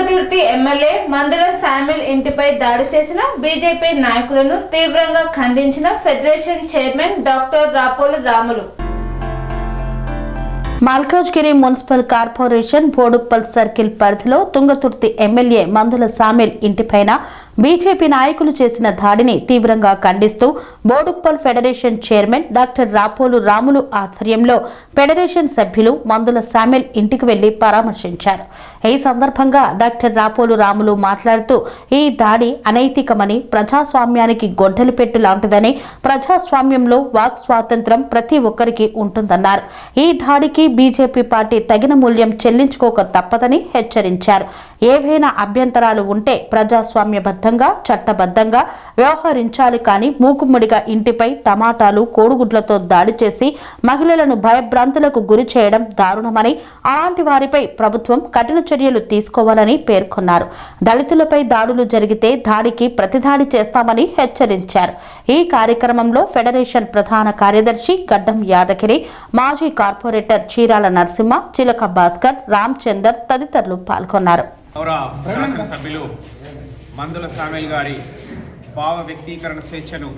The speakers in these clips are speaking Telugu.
తుంగతుర్తి ఎమ్మెల్యే మందుల శామ్యూల్ ఇంటిపై దాడి చేసిన బీజేపీ నాయకులను తీవ్రంగా ఖండించిన federation chairman doctor Rapolu Ramulu. Malkajgiri municipal corporation Boduppal circle పరిధిలో తుంగతుర్తి ఎమ్మెల్యే మందుల శామ్యూల్ ఇంటిపైన బీజేపీ నాయకులు చేసిన దాడిని తీవ్రంగా ఖండిస్తూ Boduppal federation chairman doctor Rapolu Ramulu ఆధ్వర్యంలో ఫెడరేషన్ సభ్యులు మందుల శామ్యూల్ ఇంటికి వెళ్లి పరామర్శించారు. ఈ సందర్భంగా డాక్టర్ రాపోలు రాములు మాట్లాడుతూ ఈ దాడి అనైతికమని, ప్రజాస్వామ్యానికి గొడ్డలి పెట్టు లాంటిదని, ప్రజాస్వామ్యంలో వాక్ స్వాతంత్రం ప్రతి ఒక్కరికి ఉంటుందన్నారు. ఈ దాడికి బీజేపీ పార్టీ తగిన మూల్యం చెల్లించుకోక తప్పదని హెచ్చరించారు. ఏవైనా అభ్యంతరాలు ఉంటే ప్రజాస్వామ్యబద్ధంగా చట్టబద్ధంగా వ్యవహరించాలి కానీ మూకుమ్మడిగా ఇంటిపై టమాటాలు కోడిగుడ్లతో దాడి చేసి మహిళలను భయభ్రాంతులకు గురి చేయడం దారుణమని, అలాంటి వారిపై ప్రభుత్వం కఠిన చర్యలు తీసుకోవాలని పేర్కొన్నారు. దళితులపై దాడులు జరిగితే దాడికి ప్రతిదాడి చేస్తామని హెచ్చరించారు. ఈ కార్యక్రమంలో ఫెడరేషన్ ప్రధాన కార్యదర్శి గడ్డం యాదగిరి, మాజీ కార్పొరేటర్ చీరాల నరసింహ, చిలక భాస్కర్, రామచందర్ తదితరులు పాల్గొన్నారు. శాసనసభ్యులు మందుల శామ్యూల్ గారి భావ వ్యక్తీకరణ స్వేచ్ఛను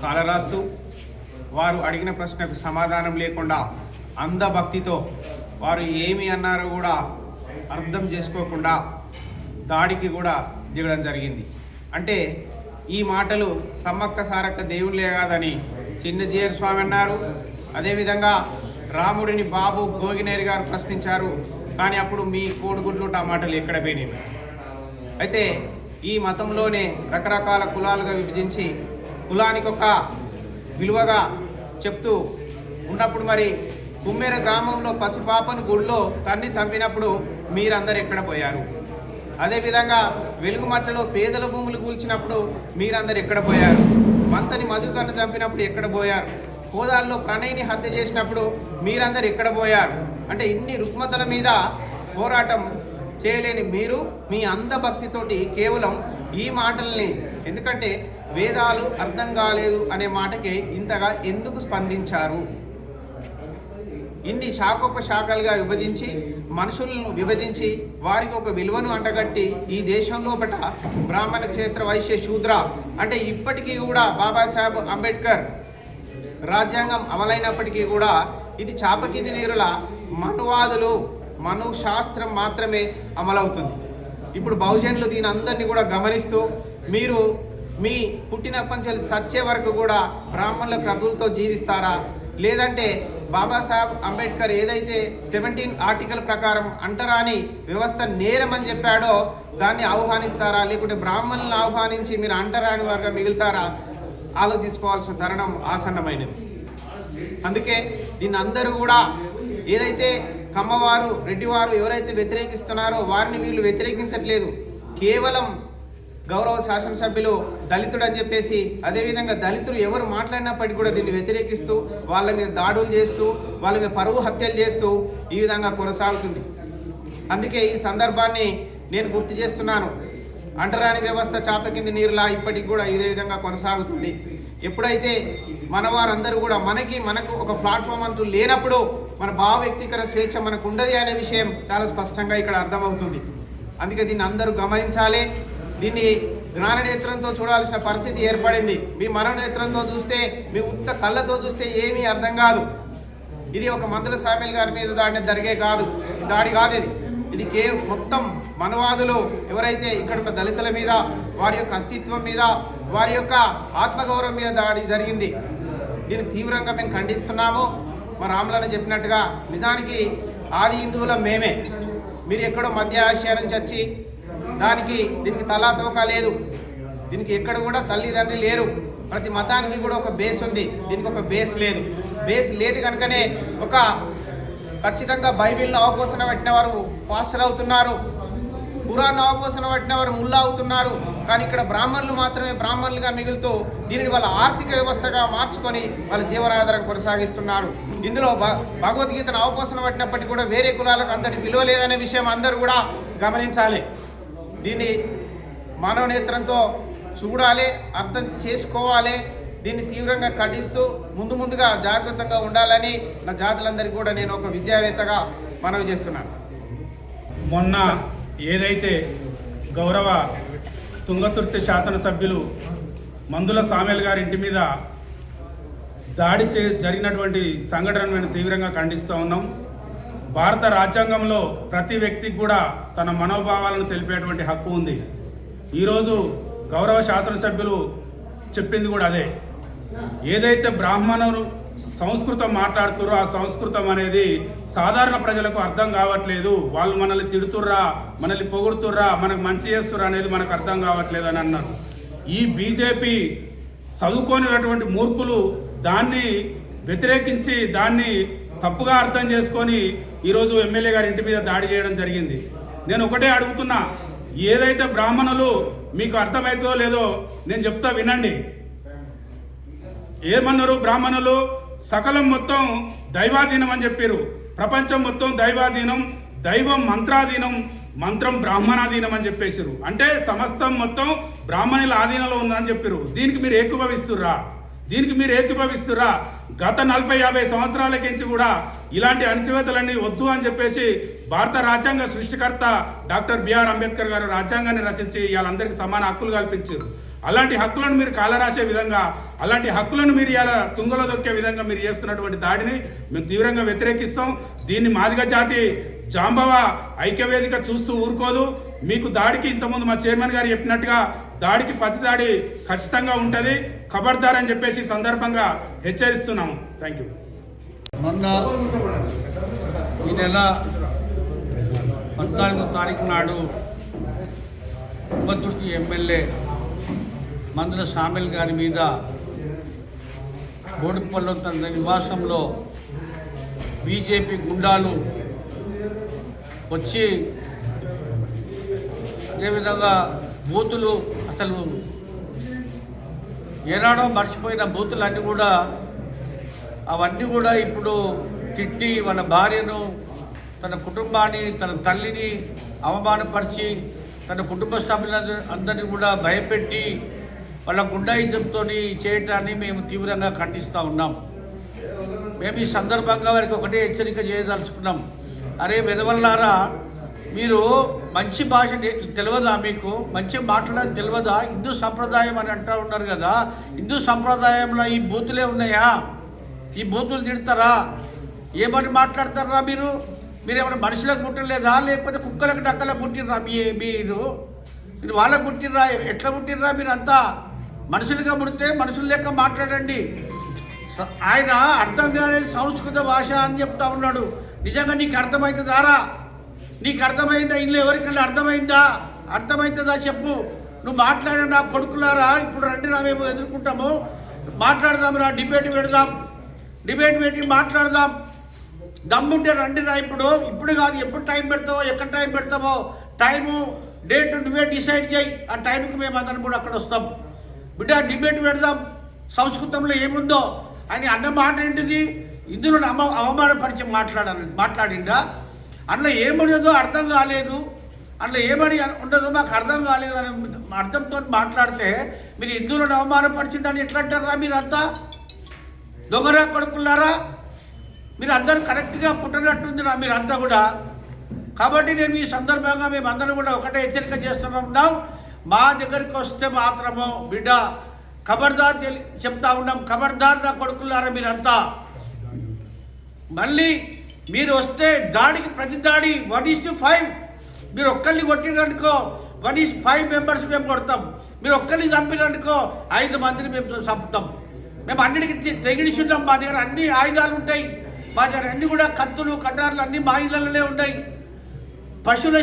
కాలరాస్తూ వారు అడిగిన ప్రశ్నకు సమాధానం లేకుండా అంధభక్తితో వారు ఏమి అన్నారో కూడా అర్థం చేసుకోకుండా దాడికి కూడా దిగడం జరిగింది. అంటే ఈ మాటలు సమ్మక్క సారక్క దేవుళ్ళే కాదని చిన్నజీయర్ స్వామి అన్నారు. అదేవిధంగా రాముడిని బాబు గోగినేరి గారు ప్రశ్నించారు. కానీ అప్పుడు మీ కోడిగుడ్లు టమాటాలు ఎక్కడ పోయినాయి? అయితే ఈ మతంలోనే రకరకాల కులాలుగా విభజించి కులానికి ఒక విలువగా చెప్తూ ఉన్నప్పుడు మరి కుమ్మేర గ్రామంలో పసిపాపను గుడిలో తన్ని చంపినప్పుడు మీరందరూ ఎక్కడ పోయారు? అదేవిధంగా వెలుగుమట్లలో పేదల భూములు కూల్చినప్పుడు మీరందరూ ఎక్కడ పోయారు? మంతని మధుకర్ను చంపినప్పుడు ఎక్కడ పోయారు? కోదాల్లో ప్రణయ్ని హత్య చేసినప్పుడు మీరందరూ ఎక్కడ పోయారు? అంటే ఇన్ని రుగ్మతల మీద పోరాటం చేయలేని మీరు మీ అంధభక్తితోటి కేవలం ఈ మాటల్ని, ఎందుకంటే వేదాలు అర్థం కాలేదు అనే మాటకి ఇంతగా ఎందుకు స్పందించారు? ఇన్ని శాఖోపశాఖలుగా విభజించి మనుషులను విభజించి వారికి ఒక విలువను అంటగట్టి ఈ దేశం లోపల బ్రాహ్మణ క్షేత్ర వైశ్య శూద్ర అంటే ఇప్పటికీ కూడా బాబాసాహెబ్ అంబేద్కర్ రాజ్యాంగం అమలైనప్పటికీ కూడా ఇది చాపకింది నీరుల మనువాదులు మనుశాస్త్రం మాత్రమే అమలవుతుంది. ఇప్పుడు బహుజనులు దీని అందరినీ కూడా గమనిస్తూ మీరు మీ పుట్టిన పంచలు చచ్చే వరకు కూడా బ్రాహ్మణుల క్రతువులతో జీవిస్తారా? లేదంటే బాబాసాహెబ్ అంబేద్కర్ ఏదైతే 17 ఆర్టికల్ ప్రకారం అంటరాని వ్యవస్థ నేరమని చెప్పాడో దాన్ని ఆహ్వానిస్తారా? లేకుంటే బ్రాహ్మణులను ఆహ్వానించి మీరు అంటరాని వారుగా మిగులుతారా? ఆలోచించుకోవాల్సిన తరుణం ఆసన్నమైనది. అందుకే దీన్ని అందరూ కూడా ఏదైతే కమ్మవారు రెడ్డివారు ఎవరైతే వ్యతిరేకిస్తున్నారో వారిని వీళ్ళు వ్యతిరేకించట్లేదు. కేవలం గౌరవ శాసనసభ్యులు దళితుడు అని చెప్పేసి అదేవిధంగా దళితులు ఎవరు మాట్లాడినప్పటికీ కూడా దీన్ని వ్యతిరేకిస్తూ వాళ్ళ మీద దాడులు చేస్తూ వాళ్ళ మీద పరువు హత్యలు చేస్తూ ఈ విధంగా కొనసాగుతుంది. అందుకే ఈ సందర్భాన్ని నేను గుర్తు చేస్తున్నాను. అంటరాని వ్యవస్థ చాప కింది నీరులా ఇప్పటికి కూడా ఇదే విధంగా కొనసాగుతుంది. ఎప్పుడైతే మన వారందరూ కూడా మనకు ఒక ప్లాట్ఫామ్ అంటూ లేనప్పుడు మన భావ వ్యక్తీకరణ స్వేచ్ఛ మనకు ఉండదు అనే విషయం చాలా స్పష్టంగా ఇక్కడ అర్థమవుతుంది. అందుకే దీన్ని అందరూ గమనించాలి. దీన్ని జ్ఞాననేత్రంతో చూడాల్సిన పరిస్థితి ఏర్పడింది. మీ మనోనేత్రంతో చూస్తే, మీ ఉత్త కళ్ళతో చూస్తే ఏమీ అర్థం కాదు. ఇది ఒక మందుల శామ్యూల్ గారి మీద జరిగే కాదు, దాడి కాదు. ఇది మొత్తం మనవాదులు ఎవరైతే ఇక్కడ ఉన్న దళితుల మీద, వారి యొక్క అస్తిత్వం మీద, వారి యొక్క ఆత్మగౌరవం మీద దాడి జరిగింది. దీన్ని తీవ్రంగా మేము ఖండిస్తున్నాము. మా రాములని చెప్పినట్టుగా నిజానికి ఆది హిందువుల మేమే. మీరు ఎక్కడో మధ్య ఆసియా నుంచి వచ్చి దీనికి తలా తోక లేదు. దీనికి ఎక్కడ కూడా తల్లిదండ్రి లేరు. ప్రతి మతానికి కూడా ఒక బేస్ ఉంది. దీనికి ఒక బేస్ లేదు. బేస్ లేదు కనుకనే ఒక ఖచ్చితంగా బైబిల్ను అవపోసన పెట్టిన వారు పాస్టర్ అవుతున్నారు, ఖురాన్ అవపోసన పెట్టిన వారు ముల్లా అవుతున్నారు. కానీ ఇక్కడ బ్రాహ్మణులు మాత్రమే బ్రాహ్మణులుగా మిగులుతూ దీనిని వాళ్ళ ఆర్థిక వ్యవస్థగా మార్చుకొని వాళ్ళ జీవనాధారం కొనసాగిస్తున్నారు. ఇందులో భగవద్గీతను అవపోసన పట్టినప్పటికీ కూడా వేరే కులాలకు అంతటి విలువ లేదనే విషయం అందరూ కూడా గమనించాలి. దీన్ని మానవనేత్రంతో చూడాలి, అర్థం చేసుకోవాలి. దీన్ని తీవ్రంగా ఖండిస్తూ ముందుగా జాగ్రత్తగా ఉండాలని నా జాతులందరికీ కూడా నేను ఒక విద్యావేత్తగా మనవి చేస్తున్నాను. మొన్న ఏదైతే గౌరవ తుంగతుర్తి శాసనసభ్యులు మందుల సామెల్ గారి ఇంటి మీద దాడి జరిగినటువంటి సంఘటనను మేము తీవ్రంగా ఖండిస్తూ ఉన్నాం. భారత రాజ్యాంగంలో ప్రతి వ్యక్తికి కూడా తన మనోభావాలను తెలిపేటువంటి హక్కు ఉంది. ఈరోజు గౌరవ శాసనసభ్యులు చెప్పింది కూడా అదే. ఏదైతే బ్రాహ్మణులు సంస్కృతం మాట్లాడుతారో ఆ సంస్కృతం అనేది సాధారణ ప్రజలకు అర్థం కావట్లేదు. వాళ్ళు మనల్ని తిడుతుర్రా, మనల్ని పొగుడుతుర్రా, మనకు మంచి చేస్తుర్రా అనేది మనకు అర్థం కావట్లేదు అని అన్నారు. ఈ బీజేపీ చదువుకోనినటువంటి మూర్ఖులు దాన్ని వ్యతిరేకించి దాన్ని తప్పుగా అర్థం చేసుకొని ఈరోజు ఎమ్మెల్యే గారి ఇంటి మీద దాడి చేయడం జరిగింది. నేను ఒకటే అడుగుతున్నా, ఏదైతే బ్రాహ్మణులు మీకు అర్థమవుతుందో లేదో నేను చెప్తా వినండి. ఏమన్నారు బ్రాహ్మణులు? సకలం మొత్తం దైవాధీనం అని చెప్పారు. ప్రపంచం మొత్తం దైవాధీనం, దైవం మంత్రాధీనం, మంత్రం బ్రాహ్మణాధీనం అని చెప్పేసారు. అంటే సమస్తం మొత్తం బ్రాహ్మణుల ఆధీనంలో ఉందని చెప్పారు. దీనికి మీరు ఏకీభవిస్తుర్రా? గత 40-50 సంవత్సరాలకించి కూడా ఇలాంటి అణచివేతలన్నీ వద్దు అని చెప్పేసి భారత రాజ్యాంగ సృష్టికర్త డాక్టర్ బిఆర్ అంబేద్కర్ గారు రాజ్యాంగాన్ని రచించి వాళ్ళందరికీ సమాన హక్కులు కల్పించారు. అలాంటి హక్కులను మీరు కాలరాసే విధంగా, అలాంటి హక్కులను మీరు ఇలా తుంగలో దొక్కే విధంగా మీరు చేస్తున్నటువంటి దాడిని మేము తీవ్రంగా వ్యతిరేకిస్తాం. దీన్ని మాదిగ జాతి జాంబవ ఐక్యవేదిక చూస్తూ ఊరుకోదు. మీకు దాడికి ఇంతకుముందు మా చైర్మన్ గారు చెప్పినట్టుగా దాడికి ప్రతి దాడి ఖచ్చితంగా ఉంటుంది. ఖబర్దార్ అని చెప్పేసి సందర్భంగా హెచ్చరిస్తున్నాము. Thank you. మొన్న ఈ నెల 14వ తారీఖు నాడు తుంగతుర్తి ఎమ్మెల్యే మందుల సామెల్ గారి మీద బోడుప్పల్లో తన నివాసంలో బీజేపీ గుండాలు వచ్చి అదేవిధంగా బూతులు, అసలు ఏనాడో మర్చిపోయిన బూతులన్నీ కూడా అవన్నీ కూడా ఇప్పుడు తిట్టి వాళ్ళ భార్యను, తన కుటుంబాన్ని, తన తల్లిని అవమానపరిచి తన కుటుంబ సభ్యులందరినీ కూడా భయపెట్టి వాళ్ళ గుండాయిజంతో చేయటాన్ని మేము తీవ్రంగా ఖండిస్తూ ఉన్నాం. మేము ఈ సందర్భంగా వారికి ఒకటే హెచ్చరిక చేయదలుచుకున్నాం. అరే వెదవల్లారా, మీరు మంచి భాష తెలియదా? మీకు మంచి మాట్లాడడం తెలియదా? హిందూ సంప్రదాయం అని అంటూ ఉన్నారు కదా, హిందూ సంప్రదాయంలో ఈ బూతులే ఉన్నాయా? ఈ బూతులు తిడతారా? ఏమని మాట్లాడతారా? మీరు ఏమైనా మనుషులకు పుట్టలేదా, లేకపోతే కుక్కలకు డక్కలకు పుట్టినరా? మీరు వాళ్ళకు పుట్టినరా? ఎట్లా పుట్టినరా? మీరు అంతా మనుషులుగా పుడితే మనుషులు లెక్క మాట్లాడండి. ఆయన అర్థం కాలేదు సంస్కృత భాష అని చెప్తా ఉన్నాడు. నిజంగా నీకు అర్థమవుతుందారా? నీకు అర్థమైందా? ఇంట్లో ఎవరికైనా అర్థమవుతుందా చెప్పు. నువ్వు మాట్లాడిన నా కొడుకులారా, ఇప్పుడు రండి రా, మేము ఎదుర్కొంటాము, మాట్లాడదాం రా, డిబేట్ పెట్టి మాట్లాడదాం. దమ్ముంటే రండి రా. ఇప్పుడు కాదు, ఎప్పుడు టైం పెడతావో, ఎక్కడ టైం పెడతావో, టైము డేట్ నువ్వే డిసైడ్ చేయి. ఆ టైంకి మేము అందరం కూడా అక్కడ వస్తాం. బిడ్డ డిబేట్ పెడదాం, సంస్కృతంలో ఏముందో అని అన్న మాట ఏంటిది? ఇందులో అవమానపరిచి మాట్లాడిందా? అందులో ఏముండదో అర్థం కాలేదు, అందులో ఏమని ఉండదో మాకు అర్థం కాలేదు అని అర్థంతో మాట్లాడితే మీరు హిందువులను అవమానపరిచిందని ఎట్లా అంటారా? మీరంతా దొంగరా కొడుకున్నారా? మీరు అందరూ కరెక్ట్గా పుట్టినట్టుందిరా మీరంతా కూడా. కాబట్టి నేను ఈ సందర్భంగా మేమందరం కూడా ఒకటే హెచ్చరిక చేస్తున్నాం. మా దగ్గరికి వస్తే మాత్రము బిడ్డ ఖబర్దార్ చెప్తా ఉన్నాం. ఖబర్దార్ నా కొడుకులారా మీరంతా. మళ్ళీ మీరు వస్తే దాడికి ప్రతి దాడి 1:5. మీరు ఒక్కరిని కొట్టిరనుకో 1:5 మెంబర్స్ మేము కొడతాం. మీరు ఒక్కరిని చంపిరనుకో 5 మందిని మేము చంపుతాం. మేము అన్నిటికీ తెగిడిచున్నాం. మా దగ్గర అన్ని ఆయుధాలు ఉంటాయి. మా దగ్గర అన్నీ కూడా కత్తులు, కటార్లు అన్నీ మా ఇళ్ళలోనే ఉన్నాయి. పశువుల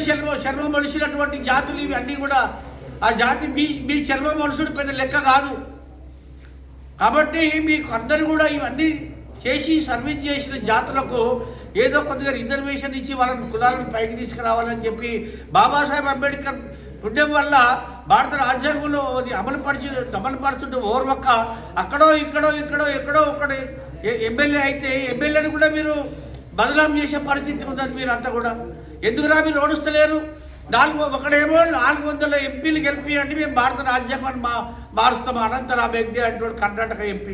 చర్మం మలిసినటువంటి జాతులు ఇవి అన్నీ కూడా. ఆ జాతి మీ చర్మం మనుషుడు పెద్ద లెక్క కాదు. కాబట్టి మీకు అందరూ కూడా ఇవన్నీ చేసి సర్వీస్ చేసిన జాతులకు ఏదో కొద్దిగా రిజర్వేషన్ ఇచ్చి వాళ్ళని కులాలను పైకి తీసుకురావాలని చెప్పి బాబాసాహెబ్ అంబేద్కర్ పుణ్యం వల్ల భారత రాజ్యాంగంలో అది అమలుపరుచుంటే ఓర్వక్క అక్కడో ఎక్కడో ఒకటి ఎమ్మెల్యే అయితే ఎమ్మెల్యేని కూడా మీరు బదనాం చేసే పరిస్థితి ఉన్నది. మీరు అంతా కూడా ఎందుకురా మీరు ఓడిస్తలేరు? ఒకడేమో 400 ఎంపీలు గెలిపి అంటే మేము భారత రాజ్యాంగాన్ని మారుస్తాం. అనంతరామ్ హెగ్డే అంటున్నాడు, కర్ణాటక ఎంపీ.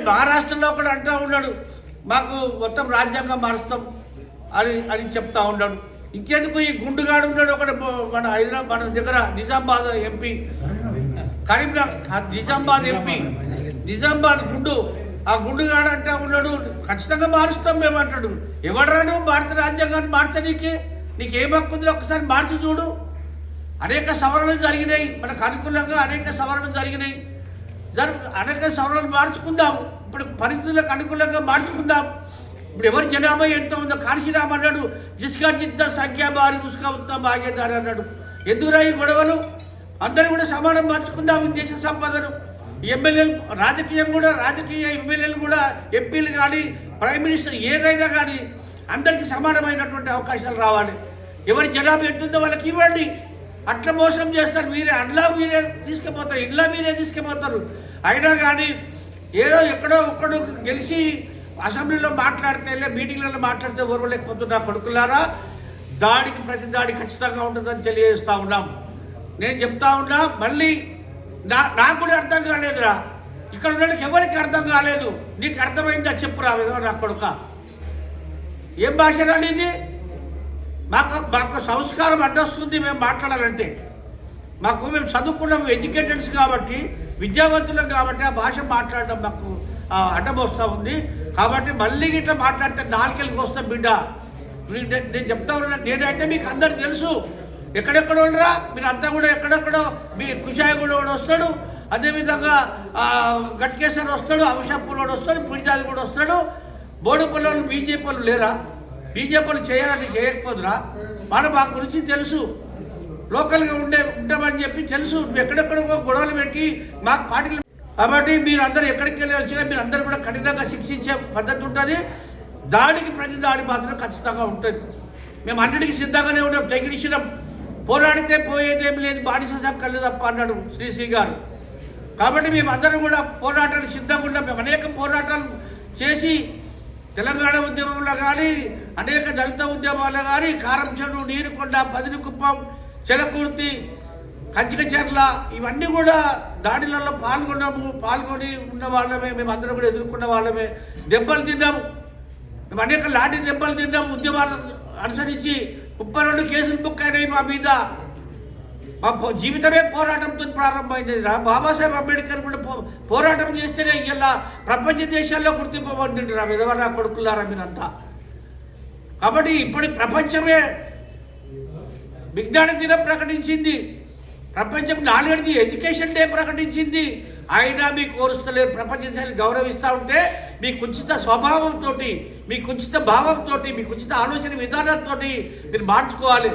మహారాష్ట్రలో ఒకడు అంటూ ఉన్నాడు, మాకు మొత్తం రాజ్యాంగం మారుస్తాం అని చెప్తా ఉన్నాడు. ఇంకెందుకు ఈ గుండుగాడు ఉన్నాడు ఒకటి మన హైదరాబాద్ మన దగ్గర నిజామాబాద్ ఎంపీ కరీంనగర్ నిజామాబాద్ ఎంపీ నిజామాబాద్ గుండు ఆ గుండుగాడు అంటే ఉన్నాడు ఖచ్చితంగా మారుస్తాం మేము అంటాడు. ఎవడరాడు భారత రాజ్యాంగాన్ని మార్చనీకి నీకేం హక్కు ఉందో ఒకసారి మార్చి చూడు. అనేక సవరణలు జరిగినాయి మనకు అనుకూలంగా అనేక సవరణలు జరిగినాయి. అనేక సవరణలు మార్చుకుందాం. ఇప్పుడు పరిస్థితులకు అనుకూలంగా మార్చుకుందాం. ఇప్పుడు ఎవరి జనాభా ఎంత ఉందో కాశీరామ్ అన్నాడు జిస్కా జిద్ద సంఖ్య బారి ఉస్కా ఉత్తా భాగ్యదారి అన్నాడు. ఎందుకురా ఈ గొడవలు? అందరూ కూడా సమానం మార్చుకుందాం ఈ దేశ సంపదను. ఎమ్మెల్యేలు రాజకీయ ఎమ్మెల్యేలు కూడా ఎంపీలు కానీ ప్రైమ్ మినిస్టర్ ఏదైనా కానీ అందరికీ సమానమైనటువంటి అవకాశాలు రావాలి. ఎవరి జనాభా ఎంత ఉందో వాళ్ళకి ఇవ్వండి. అట్లా మోసం చేస్తారు. మీరే తీసుకుపోతారు. అయినా కానీ ఏదో ఎక్కడో ఒక్కడో గెలిచి అసెంబ్లీలో మాట్లాడితే మీటింగ్లలో మాట్లాడితే ఓర్వలేకపోతున్నా కొడుకులారా. దాడికి ప్రతి దాడి ఖచ్చితంగా ఉంటుందని తెలియజేస్తూ ఉన్నాం. నేను చెప్తా ఉన్నా మళ్ళీ నాకు కూడా అర్థం కాలేదురా. ఇక్కడ ఉన్న ఎవరికి అర్థం కాలేదు. నీకు అర్థమైందా చెప్పురా నా కొడుక. ఏం భాష రానిది? మాకు సంస్కారం అడ్డొస్తుంది మేము మాట్లాడాలంటే. మేము చదువుకున్నాం, ఎడ్యుకేటెడ్స్ కాబట్టి, విద్యావంతులం కాబట్టి ఆ భాష మాట్లాడడం మాకు అడ్డం వస్తూ ఉంది. కాబట్టి మళ్ళీ ఇట్లా మాట్లాడితే నాలుకెళ్ళకి వస్తాం బిడ్డ. నేను చెప్తా ఉన్నా, నేనైతే మీకు అందరికి తెలుసు ఎక్కడెక్కడ ఉండరా మీరు అంతా కూడా. ఎక్కడెక్కడో మీ కుషాయగూడ కూడా వస్తాడు, అదేవిధంగా గట్కేశ్వర్ వస్తాడు, అవషాపూర్ కూడా వస్తాడు, పురిజాది కూడా వస్తాడు. బోడుపల్లి వాళ్ళు బీజేపీ వాళ్ళు లేరా? బీజేపీ వాళ్ళు చేయాలని చేయకపోదురా? మా గురించి తెలుసు, లోకల్గా ఉంటామని చెప్పి తెలుసు. ఎక్కడెక్కడో గొడవలు పెట్టి మాకు పార్టీలు. కాబట్టి మీరు అందరూ ఎక్కడికి వెళ్ళి వచ్చినా మీరు అందరూ కూడా కఠినంగా శిక్షించే పద్ధతి ఉంటుంది. దాడికి ప్రతి దాడి మాత్రం ఖచ్చితంగా ఉంటుంది. మేము అన్నిటికీ సిద్ధంగానే ఉన్నాం, తెగిడిచ్చినాం. పోరాడితే పోయేదేమి లేదు, బానిస కళ్ళు తప్ప అన్నాడు శ్రీ గారు. కాబట్టి మేము అందరం కూడా పోరాటానికి సిద్ధంగా ఉన్నాం. మేము అనేక పోరాటాలు చేసి తెలంగాణ ఉద్యమంలో కానీ అనేక దళిత ఉద్యమాల్లో కానీ కారంచెడు, నీరుకొండ, పదినికుప్పం, చెలకుర్తి, కంచికచెర్ల ఇవన్నీ కూడా దాడిలలో పాల్గొని ఉన్న వాళ్ళమే. మేము అందరం కూడా ఎదుర్కొన్న వాళ్ళమే. దెబ్బలు తిన్నాము, మేము అనేక లాంటి దెబ్బలు తిన్నాము. ఉద్యమాలు అనుసరించి 32 కేసులు బుక్ అయినాయి మా మీద. మా జీవితమే పోరాటంతో ప్రారంభమైంది. బాబాసాహెబ్ అంబేద్కర్ కూడా పోరాటం చేస్తేనే ఇలా ప్రపంచ దేశాల్లో గుర్తింపు పొందింది. రా విధవన కొడుకులారా మీరంతా. కాబట్టి ఇప్పటి ప్రపంచమే విజ్ఞాన దినం ప్రకటించింది, ప్రపంచం 4 ఎడ్యుకేషన్ డే ప్రకటించింది. అయినా మీకు కోరుస్తలేరు. ప్రపంచ దేశాలు గౌరవిస్తూ ఉంటే మీ కుచిత స్వభావంతో, మీ కుచిత భావంతో, మీ కుచిత ఆలోచన విధానంతో మీరు మార్చుకోవాలి.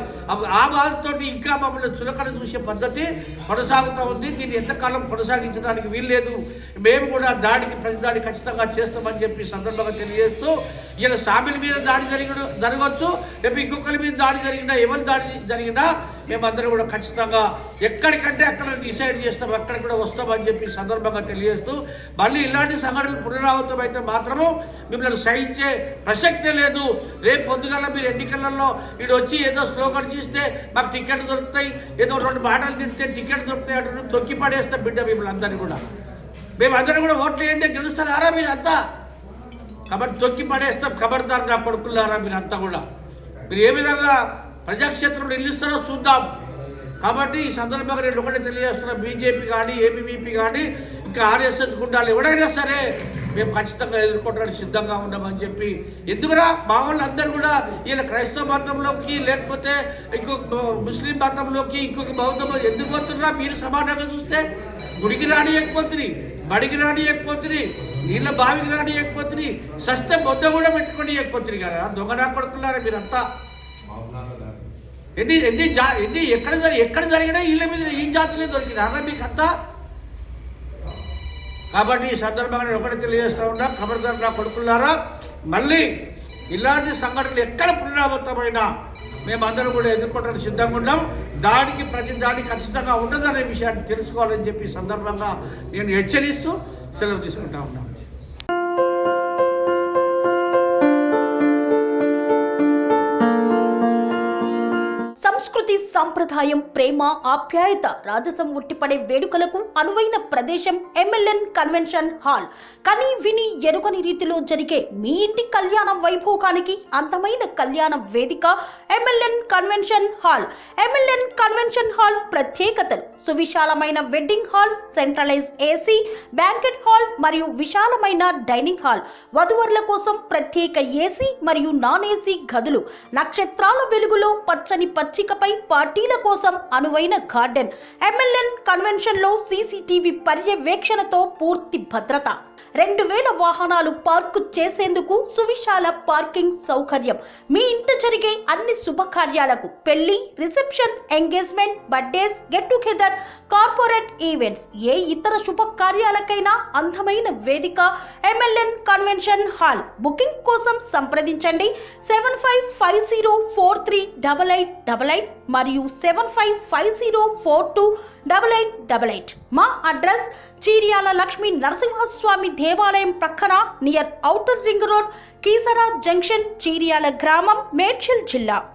ఆ భావంతో ఇంకా మమ్మల్ని చులకన చూసే పద్ధతి కొనసాగుతూ ఉంది. దీన్ని ఎంతకాలం కొనసాగించడానికి వీల్లేదు. మేము కూడా దాడికి ప్రతి దాడి ఖచ్చితంగా చేస్తామని చెప్పి సందర్భంగా తెలియజేస్తూ, ఇలా సామిల మీద దాడి జరగవచ్చు, రేపు ఇంకొకరి మీద దాడి జరిగినా, ఎవరి దాడి జరిగినా మేమందరం కూడా ఖచ్చితంగా ఎక్కడికంటే అక్కడ డిసైడ్ చేస్తాం, అక్కడ కూడా వస్తామని చెప్పి సందర్భంగా తెలియజేస్తూ, మళ్ళీ ఇలాంటి సంఘటనలు పునరావృతం అయితే మాత్రము మిమ్మల్ని సహించే ప్రసక్తే లేదు. రేపు పొద్దుగల మీరు ఎన్నికలలో ఇటు వచ్చి ఏదో స్లోగన్ చేస్తే మాకు టికెట్ దొరుకుతాయి, ఏదో 2 మాటలు తింటే టికెట్ దొరుకుతాయి అంటే తొక్కి పడేస్తాం బిడ్డ మిమ్మల్ని అందరినీ కూడా. మేమందరం కూడా ఓట్లు ఏంటంటే గెలుస్తారా మీరంతా? కాబట్టి తొక్కి పడేస్తాం. ఖబర్దార్ నా కొడుకులారా మీరంతా కూడా. మీరు ఏ విధంగా ప్రజాక్షేత్రంలో నిలుస్తారో చూద్దాం. కాబట్టి ఈ సందర్భంగా నేను ఒకటే తెలియజేస్తున్నా, బీజేపీ కానీ ఏబీవీపీ కానీ ఇంకా ఆర్ఎస్ఎస్ గుండాలు ఎవడైనా సరే మేము ఖచ్చితంగా ఎదుర్కోవడానికి సిద్ధంగా ఉన్నామని చెప్పి. ఎందుకురా మా వాళ్ళు అందరూ కూడా వీళ్ళ క్రైస్తవ మతంలోకి లేకపోతే ఇంకొక ముస్లిం మతంలోకి ఇంకొక బౌద్ధంలో ఎందుకు పోతున్నా? మీరు సమానంగా చూస్తే గుడికి రానియకపోతుంది, బడికి రానియకపోతుంది, నీళ్ళ బావికి రానియకపోతుంది, సస్తే బొద్ద కూడా పెట్టుకొని ఇవ్వకపోతుంది కదా. దొంగనా కొడుకున్నారా మీరంతా? ఎక్కడ జరిగినా వీళ్ళ మీద ఈ జాతులే దొరికినారా మీకు అంతా? కాబట్టి ఈ సందర్భంగా నేను ఒకటి తెలియజేస్తూ ఉన్నా, ఖబర్దార్ నా కొడుకులారా, మళ్ళీ ఇలాంటి సంఘటనలు ఎక్కడ పునరావృతమైనా మేమందరం కూడా ఎదుర్కోవడానికి సిద్ధంగా ఉన్నాం. దాడికి ప్రతి దాడి ఖచ్చితంగా ఉండదనే విషయాన్ని తెలుసుకోవాలని చెప్పి సందర్భంగా నేను హెచ్చరిస్తూ సెలవు తీసుకుంటా ఉన్నాను. సంస్కృతి సంస్కృతి సంప్రదాయం ప్రేమ ఆప్యాయత రాజసం ఉట్టిపడే వేడుకలకు అనువైన ప్రదేశం ఎంఎల్ఎన్ కన్వెన్షన్ హాల్. కని విని ఎరుగని రీతిలో జరిగే మీ ఇంటి కళ్యాణ వైభోగానికి అందమైన కళ్యాణ వేదిక MLN convention hall. MLN convention hall ప్రత్యేకతలు: సువిశాలమైన wedding halls, centralise AC banquet hall మరియు విశాలమైన డైనింగ్ హాల్, వధువరుల కోసం ప్రత్యేక ఏసీ మరియు నాన్ ఏసీ గదులు, నక్షత్రాల వెలుగులో పచ్చని పచ్చికపై పార్టీల కోసం అనువైన గార్డెన్. ఎంఎల్ఎన్ కన్వెన్షన్ లో సీసీటీవీ పర్యవేక్షణతో పూర్తి భద్రత. 2000 వాహనాలు పార్కు చేసేందుకు సువిశాల పార్కింగ్ సౌకర్యం. మీ ఇంట జరిగే అన్ని శుభకార్యాలకు, పెళ్లి, reception, engagement, birthdays, get together, corporate events, ఏ ఇతర శుభకార్యాలకైనా అందమైన వేదిక ఎంఎల్ఎన్ కన్వెన్షన్ హాల్. బుకింగ్ కోసం సంప్రదించండి 7550438888 మరియు 7550428888. మా అడ్రస్ చీర్యాల లక్ష్మీ నరసింహస్వామి దేవాలయం ప్రక్కన, near outer ring road, Keesara junction, Cheeryal గ్రామం, మేడ్చల్ జిల్లా.